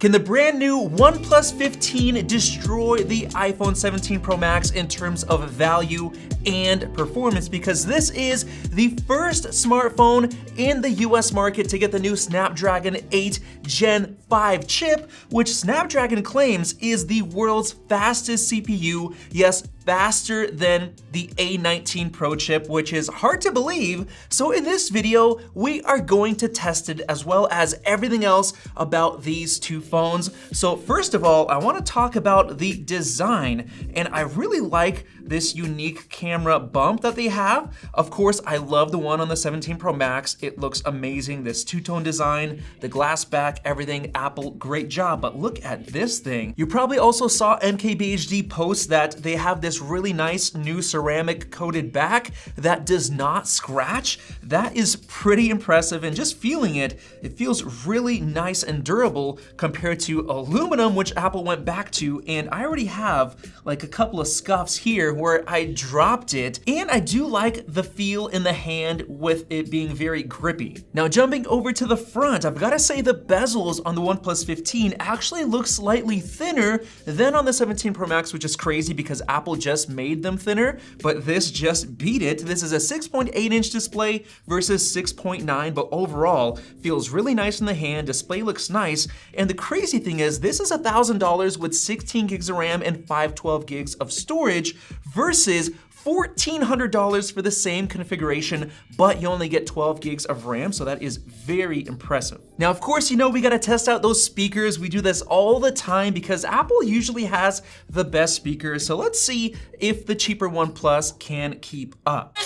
Can the brand new OnePlus 15 destroy the iPhone 17 Pro Max in terms of value and performance? Because this is the first smartphone in the US market to get the new Snapdragon 8 Gen 5 chip, which Snapdragon claims is the world's fastest CPU. Yes, faster than the A19 Pro chip, which is hard to believe. So in this video, we are going to test it as well as everything else about these two phones. So first of all, I want to talk about the design, and I really like this unique camera bump that they have. Of course, I love the one on the 17 Pro Max. It looks amazing. This two-tone design, the glass back, everything, Apple, great job. But look at this thing. You probably also saw MKBHD post that they have this really nice new ceramic coated back that does not scratch. That is pretty impressive, and just feeling it, it feels really nice and durable compared to aluminum, which Apple went back to, and I already have like a couple of scuffs here where I dropped it, and I do like the feel in the hand with it being very grippy. Now jumping over to the front, I've got to say the bezels on the OnePlus 15 actually look slightly thinner than on the 17 Pro Max, which is crazy because Apple just made them thinner, but this just beat it. This is a 6.8-inch display versus 6.9, but overall feels really nice in the hand. Display looks nice, and the crazy thing is this is $1,000 with 16 gigs of RAM and 512 gigs of storage versus $1,400 for the same configuration, but you only get 12 gigs of RAM, so that is very impressive. Now, of course, you know we gotta test out those speakers. We do this all the time because Apple usually has the best speakers, so let's see if the cheaper OnePlus can keep up.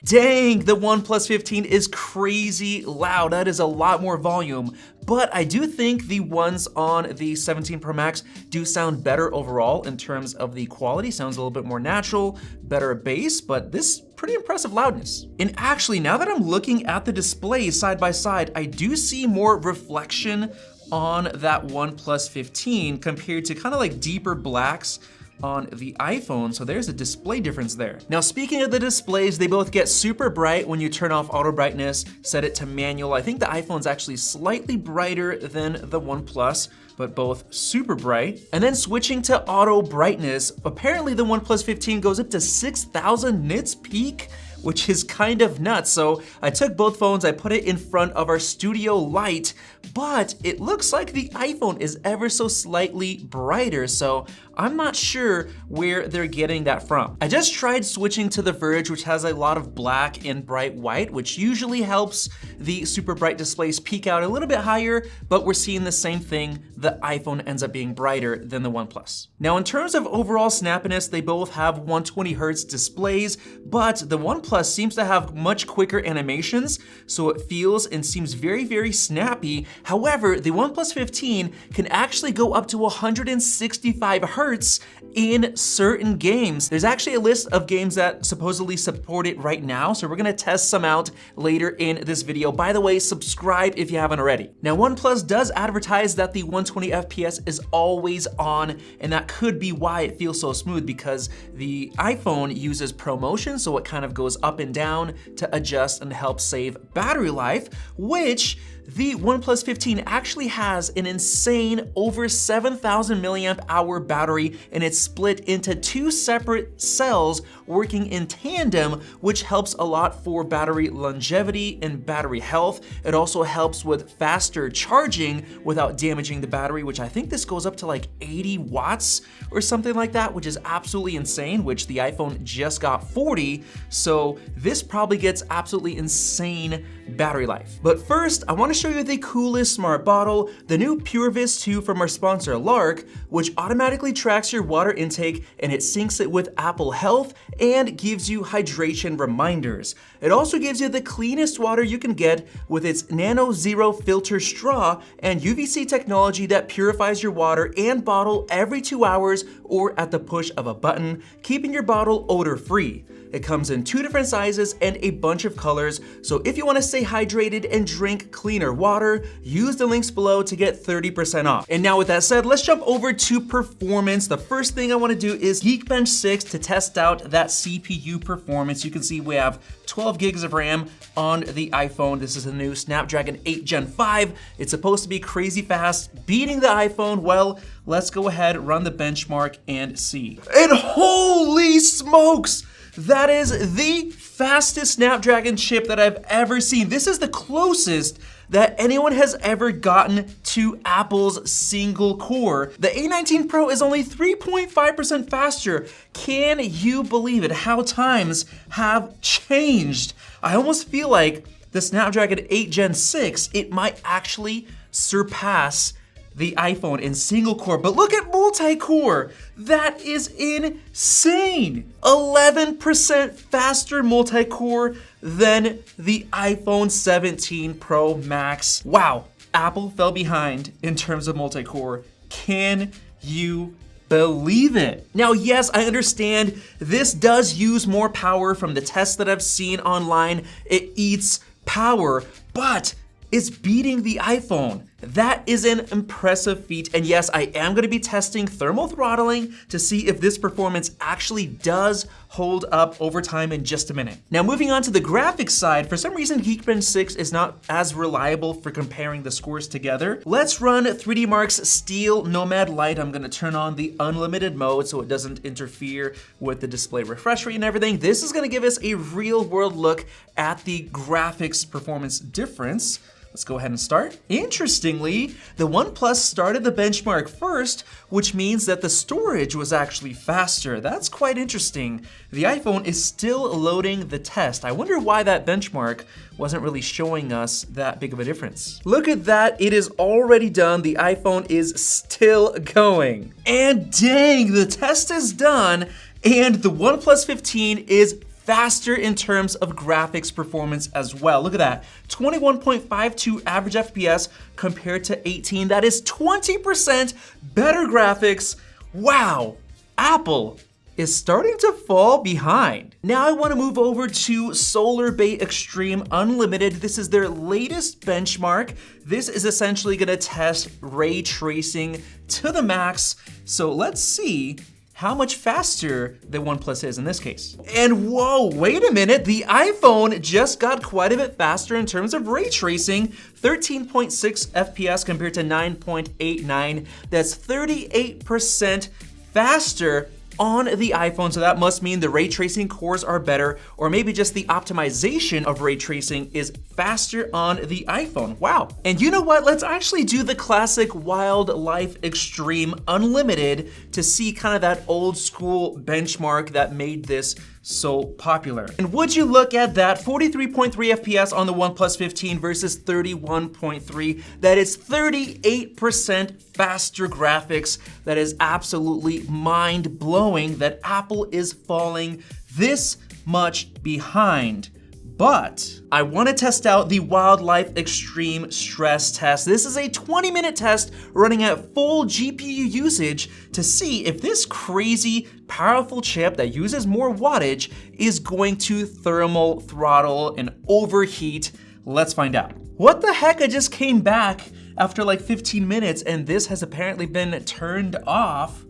Dang, the OnePlus 15 is crazy loud. That is a lot more volume, but I do think the ones on the 17 Pro Max do sound better overall in terms of the quality. Sounds a little bit more natural, better bass, but this pretty impressive loudness. And actually, now that I'm looking at the display side by side, I do see more reflection on that OnePlus 15 compared to kind of like deeper blacks on the iPhone, so there's a display difference there. Now, speaking of the displays, they both get super bright when you turn off auto brightness, set it to manual. I think the iPhone's actually slightly brighter than the OnePlus, but both super bright. And then switching to auto brightness, apparently the OnePlus 15 goes up to 6,000 nits peak, which is kind of nuts. So I took both phones, I put it in front of our studio light, but it looks like the iPhone is ever so slightly brighter, so I'm not sure where they're getting that from. I just tried switching to the Verge, which has a lot of black and bright white, which usually helps the super bright displays peak out a little bit higher, but we're seeing the same thing. The iPhone ends up being brighter than the OnePlus. Now, in terms of overall snappiness, they both have 120 Hertz displays, but the OnePlus seems to have much quicker animations, so it feels and seems very, very snappy. However, the OnePlus 15 can actually go up to 165 Hertz in certain games. There's actually a list of games that supposedly support it right now, so we're gonna test some out later in this video. By the way, subscribe if you haven't already. Now, OnePlus does advertise that the 120 FPS is always on, and that could be why it feels so smooth, because the iPhone uses ProMotion, so it kind of goes up and down to adjust and help save battery life, which the OnePlus 15 actually has an insane over 7,000 milliamp hour battery, and it's split into two separate cells working in tandem, which helps a lot for battery longevity and battery health. It also helps with faster charging without damaging the battery, which I think this goes up to like 80 watts or something like that, which is absolutely insane, which the iPhone just got 40. So this probably gets absolutely insane battery life. But first, I want to show you the coolest smart bottle, the new PureVis 2 from our sponsor LARQ, which automatically tracks your water intake and it syncs it with Apple Health and gives you hydration reminders. It also gives you the cleanest water you can get with its Nano Zero filter straw and UVC technology that purifies your water and bottle every 2 hours or at the push of a button, keeping your bottle odor-free. It comes in 2 different sizes and a bunch of colors. So if you want to stay hydrated and drink cleaner water, use the links below to get 30% off. And now with that said, let's jump over to performance. The first thing I want to do is Geekbench 6 to test out that CPU performance. You can see we have 12 gigs of RAM on the iPhone. This is a new Snapdragon 8 Gen 5. It's supposed to be crazy fast, beating the iPhone. Well, let's go ahead, run the benchmark and see. And holy smokes! That is the fastest Snapdragon chip that I've ever seen. This is the closest that anyone has ever gotten to Apple's single core. The A19 Pro is only 3.5% faster. Can you believe it? How times have changed. I almost feel like the Snapdragon 8 Gen 6, it might actually surpass the iPhone in single core, but look at multi-core. That is insane. 11% faster multi-core than the iPhone 17 Pro Max. Wow, Apple fell behind in terms of multi-core. Can you believe it? Now, yes, I understand this does use more power from the tests that I've seen online. It eats power, but it's beating the iPhone. That is an impressive feat. And yes, I am gonna be testing thermal throttling to see if this performance actually does hold up over time in just a minute. Now, moving on to the graphics side, for some reason, Geekbench 6 is not as reliable for comparing the scores together. Let's run 3D Mark's Steel Nomad Lite. I'm gonna turn on the unlimited mode so it doesn't interfere with the display refresh rate and everything. This is gonna give us a real world look at the graphics performance difference. Let's go ahead and start. Interestingly, the OnePlus started the benchmark first, which means that the storage was actually faster. That's quite interesting. The iPhone is still loading the test. I wonder why that benchmark wasn't really showing us that big of a difference. Look at that, it is already done. The iPhone is still going. And dang, the test is done, and the OnePlus 15 is faster in terms of graphics performance as well. Look at that, 21.52 average FPS compared to 18. That is 20% better graphics. Wow, Apple is starting to fall behind. Now I wanna move over to Solar Bay Extreme Unlimited. This is their latest benchmark. This is essentially gonna test ray tracing to the max. So let's see how much faster the OnePlus is in this case. And whoa, wait a minute, the iPhone just got quite a bit faster in terms of ray tracing, 13.6 FPS compared to 9.89. That's 38% faster on the iPhone, so that must mean the ray tracing cores are better, or maybe just the optimization of ray tracing is faster on the iPhone. Wow. And you know what? Let's actually do the classic Wildlife Extreme Unlimited to see kind of that old school benchmark that made this so popular. And would you look at that, 43.3 FPS on the OnePlus 15 versus 31.3. That is 38% faster graphics. That is absolutely mind-blowing that Apple is falling this much behind. But I wanna test out the Wildlife Extreme Stress Test. This is a 20-minute test running at full GPU usage to see if this crazy, powerful chip that uses more wattage is going to thermal throttle and overheat. Let's find out. What the heck? I just came back after like 15 minutes and this has apparently been turned off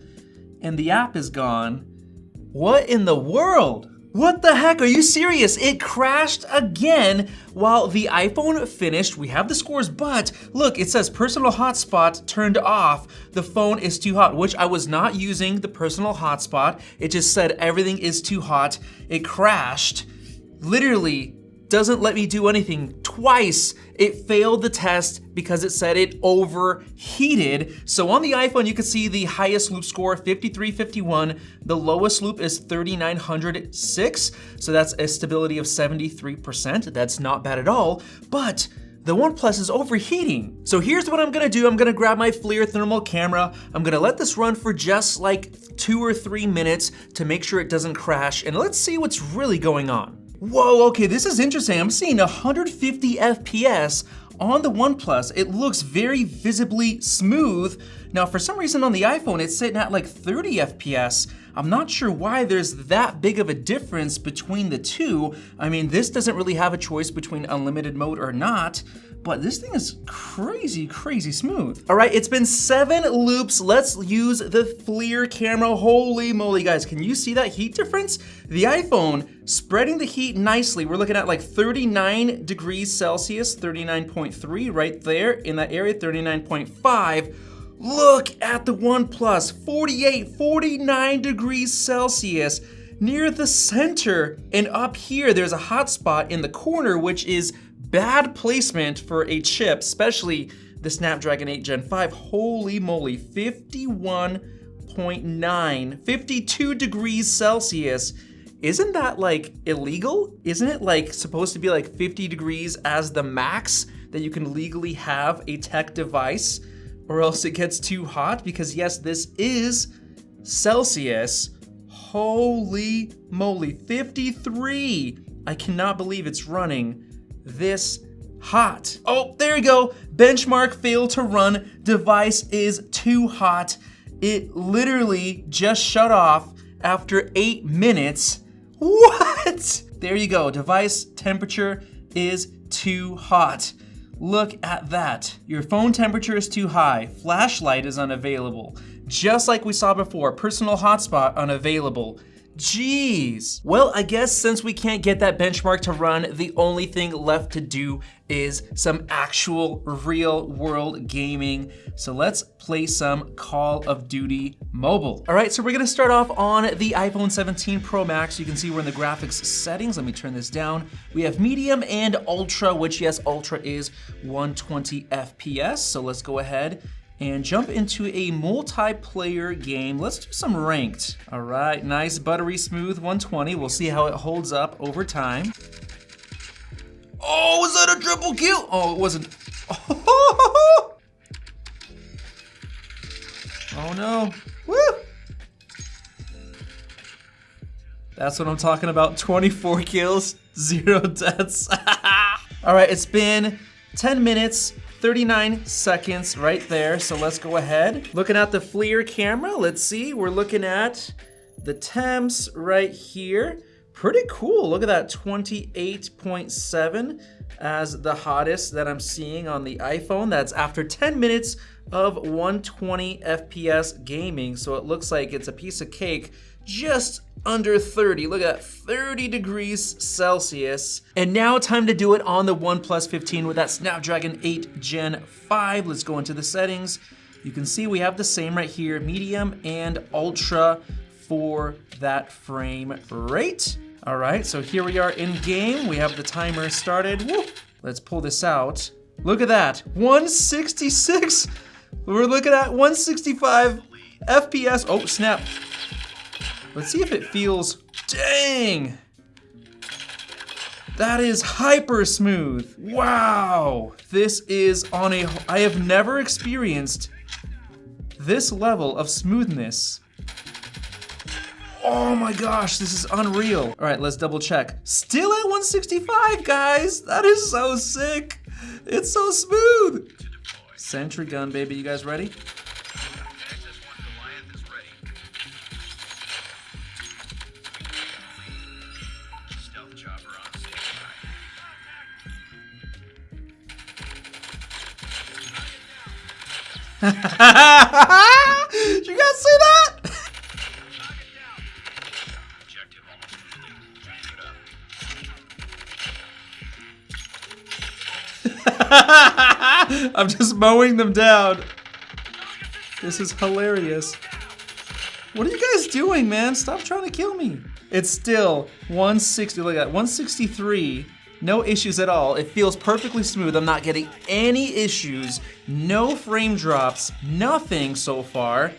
and the app is gone. What in the world? What the heck, are you serious? It crashed again while the iPhone finished. We have the scores, but look, it says personal hotspot turned off. The phone is too hot, which I was not using the personal hotspot. It just said everything is too hot. It crashed. Literally doesn't let me do anything. Twice it failed the test because it said it overheated. So on the iPhone, you can see the highest loop score, 5351. The lowest loop is 3906. So that's a stability of 73%. That's not bad at all, but the OnePlus is overheating. So here's what I'm gonna do. I'm gonna grab my FLIR thermal camera. I'm gonna let this run for just like 2 or 3 minutes to make sure it doesn't crash. And let's see what's really going on. Whoa, okay, this is interesting. I'm seeing 150 FPS on the OnePlus. It looks very visibly smooth. Now, for some reason on the iPhone, it's sitting at like 30 FPS. I'm not sure why there's that big of a difference between the two. I mean, this doesn't really have a choice between unlimited mode or not, but this thing is crazy, crazy smooth. All right, it's been 7 loops. Let's use the FLIR camera. Holy moly, guys, can you see that heat difference? The iPhone spreading the heat nicely. We're looking at like 39 degrees Celsius, 39.3 right there in that area, 39.5. Look at the OnePlus, 48, 49 degrees Celsius near the center. And up here, there's a hot spot in the corner, which is bad placement for a chip, especially the Snapdragon 8 Gen 5. Holy moly, 51.9, 52 degrees Celsius. Isn't that like illegal? Isn't it like supposed to be like 50 degrees as the max that you can legally have a tech device, or else it gets too hot? Because yes, this is Celsius. Holy moly, 53. I cannot believe it's running this hot. Oh, there you go. Benchmark failed to run. Device is too hot. It literally just shut off after 8 minutes. What? There you go. Device temperature is too hot. Look at that. Your phone temperature is too high. Flashlight is unavailable. Just like we saw before, personal hotspot unavailable. Jeez. Well, I guess since we can't get that benchmark to run, the only thing left to do is some actual real world gaming. So let's play some Call of Duty Mobile. All right, so we're gonna start off on the iPhone 17 Pro Max. You can see we're in the graphics settings. Let me turn this down. We have medium and ultra, which yes, ultra is 120 FPS. So let's go ahead and jump into a multiplayer game. Let's do some ranked. All right, nice buttery smooth 120. We'll see how it holds up over time. Oh, was that a triple kill? Oh, it wasn't. Oh no, woo! That's what I'm talking about, 24 kills, 0 deaths. All right, it's been 10 minutes, 39 seconds right there, so let's go ahead. Looking at the FLIR camera, let's see, we're looking at the temps right here. Pretty cool, look at that, 28.7 as the hottest that I'm seeing on the iPhone. That's after 10 minutes of 120 FPS gaming, so it looks like it's a piece of cake, just under 30. Look at that, 30 degrees Celsius. And now time to do it on the OnePlus 15 with that Snapdragon 8 Gen 5. Let's go into the settings. You can see we have the same right here, medium and ultra for that frame rate. All right, so here we are in game. We have the timer started. Woo. Let's pull this out. Look at that, 166. We're looking at 165 FPS. Oh, snap. Let's see if it feels, dang. That is hyper smooth. Wow. This is on a, I have never experienced this level of smoothness. Oh my gosh, this is unreal. All right, let's double check. Still at 165, guys. That is so sick. It's so smooth. Sentry gun, baby. You guys ready? Did you guys see that? I'm just mowing them down. This is hilarious. What are you guys doing, man? Stop trying to kill me. It's still 160, look at that, 163. No issues at all. It feels perfectly smooth. I'm not getting any issues. No frame drops, nothing so far.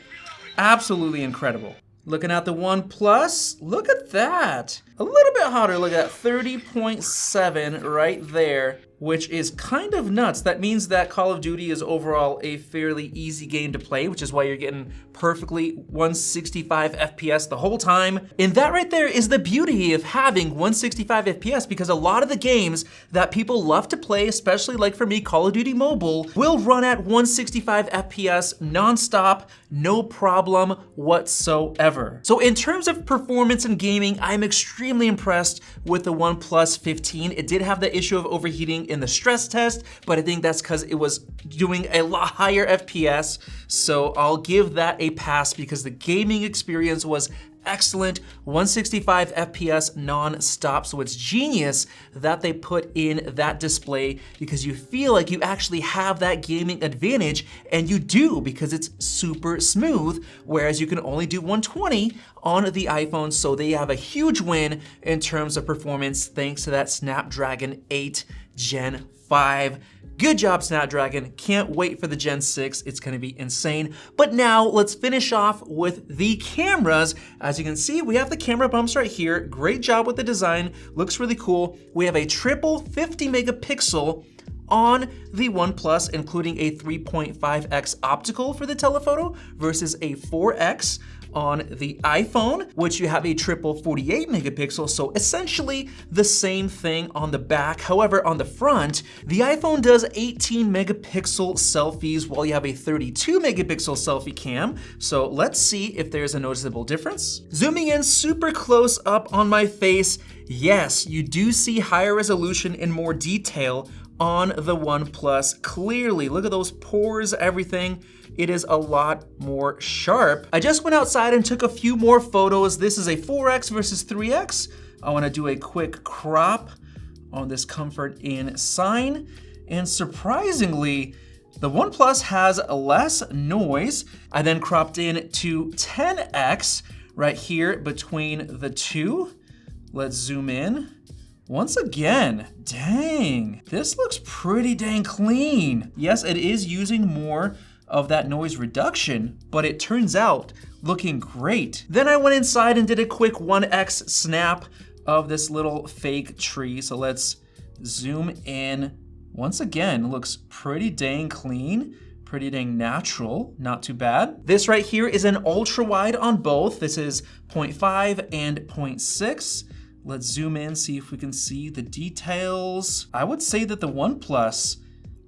Absolutely incredible. Looking at the OnePlus, look at that. A little bit hotter, look at that, 30.7 right there. which is kind of nuts. That means that Call of Duty is overall a fairly easy game to play, which is why you're getting perfectly 165 FPS the whole time. And that right there is the beauty of having 165 FPS, because a lot of the games that people love to play, especially like for me, Call of Duty Mobile, will run at 165 FPS nonstop, no problem whatsoever. So in terms of performance and gaming, I'm extremely impressed with the OnePlus 15. It did have the issue of overheating in the stress test, but I think that's because it was doing a lot higher FPS. So I'll give that a pass because the gaming experience was excellent, 165 FPS non-stop. So it's genius that they put in that display, because you feel like you actually have that gaming advantage, and you do, because it's super smooth, whereas you can only do 120 on the iPhone. So they have a huge win in terms of performance thanks to that Snapdragon 8 Gen 5. Good job, Snapdragon. Can't wait for the Gen 6. It's gonna be insane. But now let's finish off with the cameras. As you can see, we have the camera bumps right here. Great job with the design. Looks really cool. We have a triple 50 megapixel on the OnePlus, including a 3.5x optical for the telephoto versus a 4x on the iPhone, which you have a triple 48 megapixel, so essentially the same thing on the back. However, on the front, the iPhone does 18 megapixel selfies while you have a 32 megapixel selfie cam. So let's see if there's a noticeable difference. Zooming in super close up on my face, yes, you do see higher resolution and more detail on the OnePlus. Clearly, look at those pores, everything. It is a lot more sharp. I just went outside and took a few more photos. This is a 4x versus 3x. I wanna do a quick crop on this comfort in sign. And surprisingly, the OnePlus has less noise. I then cropped in to 10x right here between the two. Let's zoom in. Once again, dang, this looks pretty dang clean. Yes, it is using more of that noise reduction, but it turns out looking great. Then I went inside and did a quick 1x snap of this little fake tree. So let's zoom in. Once again, it looks pretty dang clean, pretty dang natural, not too bad. This right here is an ultra wide on both. This is 0.5 and 0.6. Let's zoom in, see if we can see the details. I would say that the OnePlus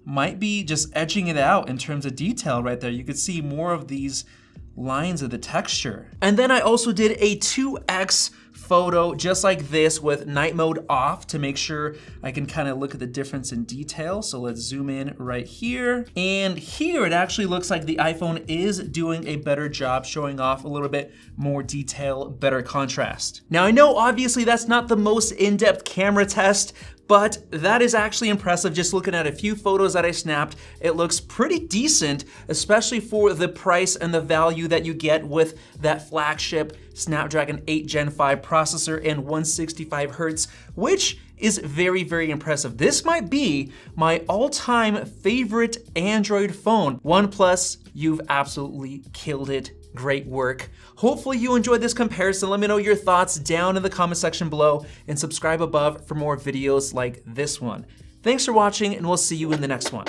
might be just edging it out in terms of detail right there. You could see more of these lines of the texture. And then I also did a 2x photo just like this with night mode off to make sure I can kind of look at the difference in detail. So let's zoom in right here. And here it actually looks like the iPhone is doing a better job showing off a little bit more detail, better contrast. Now I know obviously that's not the most in-depth camera test, but that is actually impressive. Just looking at a few photos that I snapped, it looks pretty decent, especially for the price and the value that you get with that flagship Snapdragon 8 Gen 5 processor and 165 Hz, which is very, very impressive. This might be my all-time favorite Android phone. OnePlus, you've absolutely killed it. Great work. Hopefully you enjoyed this comparison. Let me know your thoughts down in the comment section below and subscribe above for more videos like this one. Thanks for watching, and we'll see you in the next one.